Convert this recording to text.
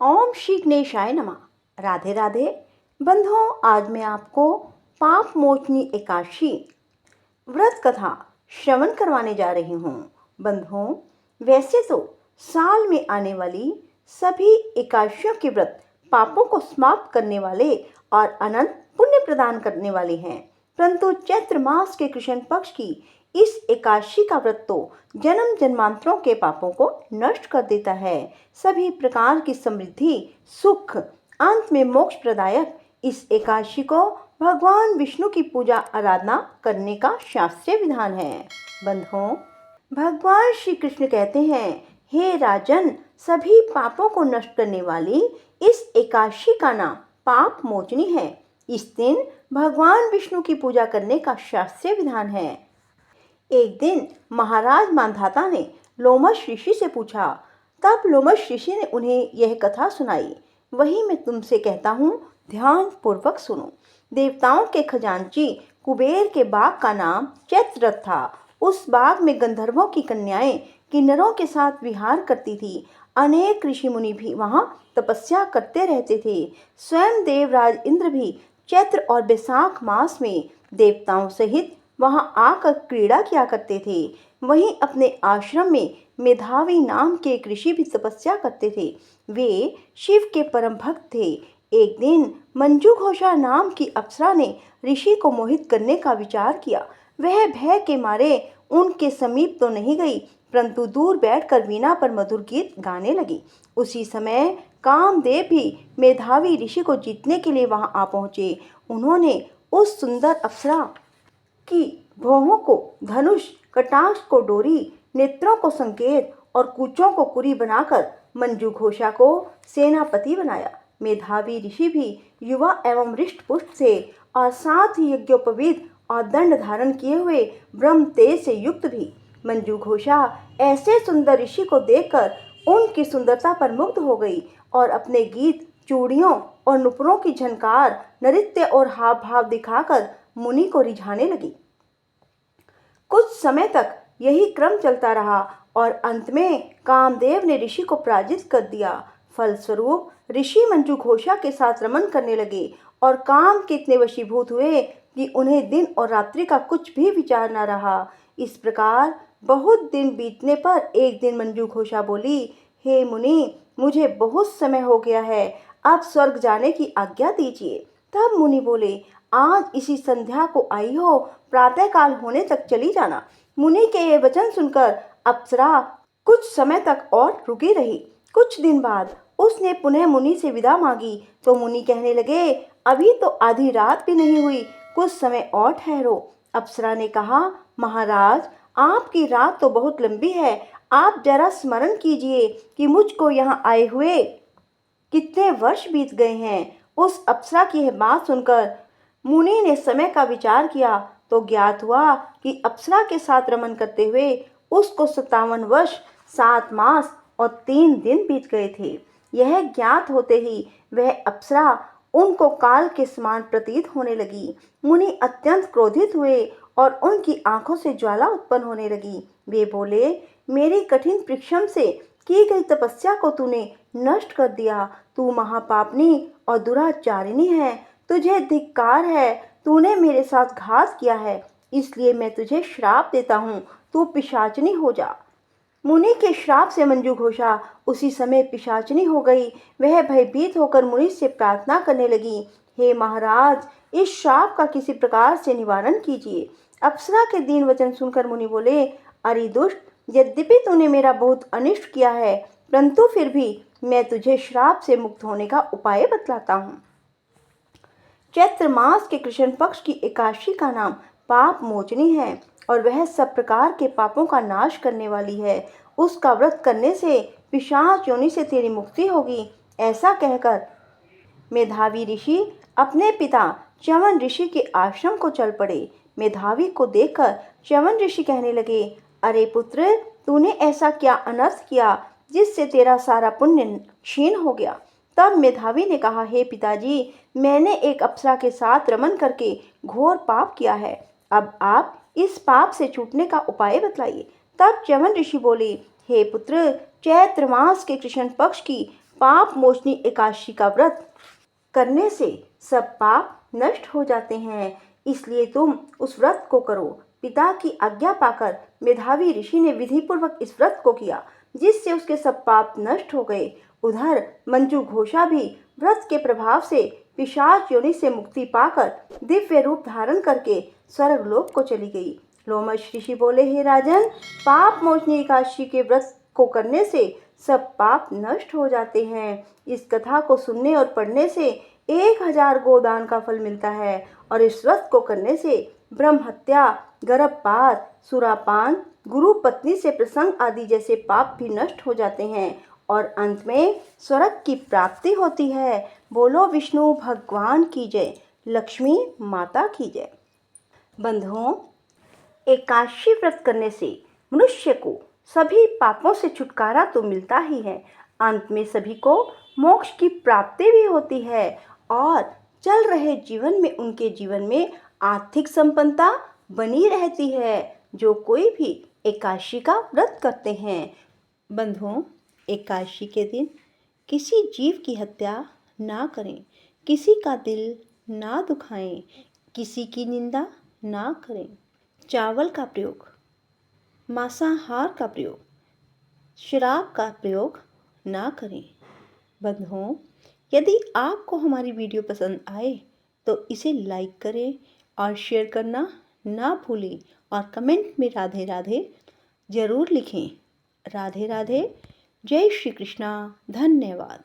ओम श्री गणेशाय नमः। राधे राधे बंधुओं, आज मैं आपको पाप मोचनी एकादशी व्रत कथा श्रवण करवाने जा रही हूँ। बंधुओं, वैसे तो साल में आने वाली सभी एकादशियों के व्रत पापों को समाप्त करने वाले और अनंत पुण्य प्रदान करने वाले हैं, परंतु चैत्र मास के कृष्ण पक्ष की इस एकादशी का व्रत तो जन्म जन्मांतरों के पापों को नष्ट कर देता है। सभी प्रकार की समृद्धि, सुख, अंत में मोक्ष प्रदायक इस एकादशी को भगवान विष्णु की पूजा आराधना करने का शास्त्रीय विधान है। बंधुओं, भगवान श्री कृष्ण कहते हैं, हे राजन, सभी पापों को नष्ट करने वाली इस एकादशी का नाम पाप मोचनी है। इस दिन भगवान विष्णु की पूजा करने का शास्त्रीय विधान है। एक दिन महाराज मांधाता ने लोमश ऋषि से पूछा। तब लोमश ऋषि ने उन्हें यह कथा सुनाई। वही मैं तुमसे कहता हूँ, ध्यान पूर्वक सुनो। देवताओं के खजांची कुबेर के बाग का नाम चैत्ररथ था। उस बाग में गंधर्वों की कन्याएं किन्नरों के साथ विहार करती थी। अनेक ऋषि मुनि भी वहां तपस्या करते रहते थे। स्वयं देवराज इंद्र भी चैत्र और बैसाख मास में देवताओं सहित वहां आकर क्रीड़ा किया करते थे। वहीं अपने आश्रम में मेधावी नाम के एक ऋषि भी तपस्या करते थे। वे शिव के परम भक्त थे। एक दिन मंजू घोषा नाम की अप्सरा ने ऋषि को मोहित करने का विचार किया। वह भय के मारे उनके समीप तो नहीं गई, परंतु दूर बैठकर वीणा पर मधुर गीत गाने लगी। उसी समय कामदेव भी मेधावी ऋषि को जीतने के लिए वहां आ पहुंचे। उन्होंने उस सुंदर अप्सरा की भौहों को धनुष, कटाक्ष को डोरी, नेत्रों को संकेत और कूचों को कुरी बनाकर मंजू घोषा को सेनापति बनाया। मेधावी ऋषि भी युवा एवं हृष्ट पुष्ट थे और साथ ही यज्ञोपवीत और दंड धारण किए हुए ब्रह्म तेज से युक्त भी। मंजू घोषा ऐसे सुंदर ऋषि को देखकर उनकी सुंदरता पर मुग्ध हो गई और अपने गीत, चूड़ियों और नुपुरों की झनकार, नृत्य और हाव भाव दिखाकर मुनि को रिझाने लगी। कुछ समय तक यही क्रम चलता रहा और अंत में कामदेव ने ऋषि को पराजित कर दिया। फलस्वरूप ऋषि मंजू घोषा के साथ रमन करने लगे और काम के इतने वशीभूत हुए कि उन्हें दिन और रात्रि का कुछ भी विचार न रहा। इस प्रकार बहुत दिन बीतने पर एक दिन मंजू घोषा बोली, हे मुनि, मुझे बहुत समय हो गया है, अब स्वर्ग जाने की आज्ञा दीजिए। तब मुनि बोले, आज इसी संध्या को आई हो, प्रातःकाल होने तक चली जाना। मुनि के ये वचन सुनकर अप्सरा कुछ समय तक और रुकी रही। कुछ दिन बाद उसने पुनः मुनि से विदा मांगी तो मुनि कहने लगे, अभी तो आधी रात भी नहीं हुई, कुछ समय और ठहरो। अप्सरा ने कहा, महाराज, आपकी रात तो बहुत लंबी है, आप जरा स्मरण कीजिए कि मुझको यहाँ आए हुए कितने वर्ष बीत गए हैं। उस अप्सरा की यह बात सुनकर मुनि ने समय का विचार किया तो ज्ञात हुआ कि अप्सरा के साथ रमन करते हुए उसको 57 वर्ष, 7 मास और 3 दिन बीत गए थे। यह ज्ञात होते ही वह अप्सरा उनको काल के समान प्रतीत होने लगी। मुनि अत्यंत क्रोधित हुए और उनकी आंखों से ज्वाला उत्पन्न होने लगी। वे बोले, मेरी कठिन परिश्रम से की गई तपस्या को तूने नष्ट कर दिया। तू महापापनी और दुराचारिणी है, तुझे धिक्कार है, तूने मेरे साथ घात किया है, इसलिए मैं तुझे श्राप देता हूँ, तू पिशाचनी हो जा। मुनि के श्राप से मंजू घोषा उसी समय पिशाचनी हो गई। वह भयभीत होकर मुनि से प्रार्थना करने लगी, हे महाराज, इस श्राप का किसी प्रकार से निवारण कीजिए। अप्सरा के दीन वचन सुनकर मुनि बोले, अरे दुष्ट, यद्यपि तूने मेरा बहुत अनिष्ट किया है, परंतु फिर भी मैं तुझे श्राप से मुक्त होने का उपाय बतलाता हूँ। चैत्र मास के कृष्ण पक्ष की एकादशी का नाम पाप मोचनी है और वह सब प्रकार के पापों का नाश करने वाली है। उसका व्रत करने से पिशाच योनि से तेरी मुक्ति होगी। ऐसा कहकर मेधावी ऋषि अपने पिता च्यवन ऋषि के आश्रम को चल पड़े। मेधावी को देखकर च्यवन ऋषि कहने लगे, अरे पुत्र, तूने ऐसा क्या अनर्थ किया जिससे तेरा सारा पुण्य क्षीण हो गया। तब मेधावी ने कहा, हे पिताजी, मैंने एक अप्सरा के साथ रमन करके घोर पाप किया है। अब आप इस पाप से छूटने का उपाय बतलाइए। तब च्यवन ऋषि बोले, हे पुत्र, चैत्र मास के कृष्ण पक्ष की पाप मोचनी एकादशी का व्रत करने से सब पाप नष्ट हो जाते हैं, इसलिए तुम उस व्रत को करो। पिता की आज्ञा पाकर मेधावी ऋषि ने विधिपूर्वक इस व्रत को किया, जिससे उसके सब पाप नष्ट हो गए। उधर मंजू घोषा भी व्रत के प्रभाव से पिशाच योनि से मुक्ति पाकर दिव्य रूप धारण करके स्वर्गलोक को चली गई। लोमश ऋषि बोले, हे राजन, पाप मोचनी एकादशी के व्रत को करने से सब पाप नष्ट हो जाते हैं। इस कथा को सुनने और पढ़ने से 1000 गोदान का फल मिलता है और इस व्रत को करने से ब्रह्म हत्या, गर्भपात, सुरापान, गुरु पत्नी से प्रसंग आदि जैसे पाप भी नष्ट हो जाते हैं और अंत में स्वर्ग की प्राप्ति होती है। बोलो विष्णु भगवान की जय, लक्ष्मी माता की जय। बंधुओं, एकादशी व्रत करने से मनुष्य को सभी पापों से छुटकारा तो मिलता ही है, अंत में सभी को मोक्ष की प्राप्ति भी होती है और चल रहे जीवन में उनके जीवन में आर्थिक संपन्नता बनी रहती है, जो कोई भी एकादशी का व्रत करते हैं। बंधुओं, एकादशी के दिन किसी जीव की हत्या ना करें, किसी का दिल ना दुखाएं, किसी की निंदा ना करें। चावल का प्रयोग, मांसाहार का प्रयोग, शराब का प्रयोग ना करें। बंधुओं, यदि आपको हमारी वीडियो पसंद आए तो इसे लाइक करें और शेयर करना ना भूलें और कमेंट में राधे राधे ज़रूर लिखें। राधे राधे, जय श्री कृष्णा, धन्यवाद।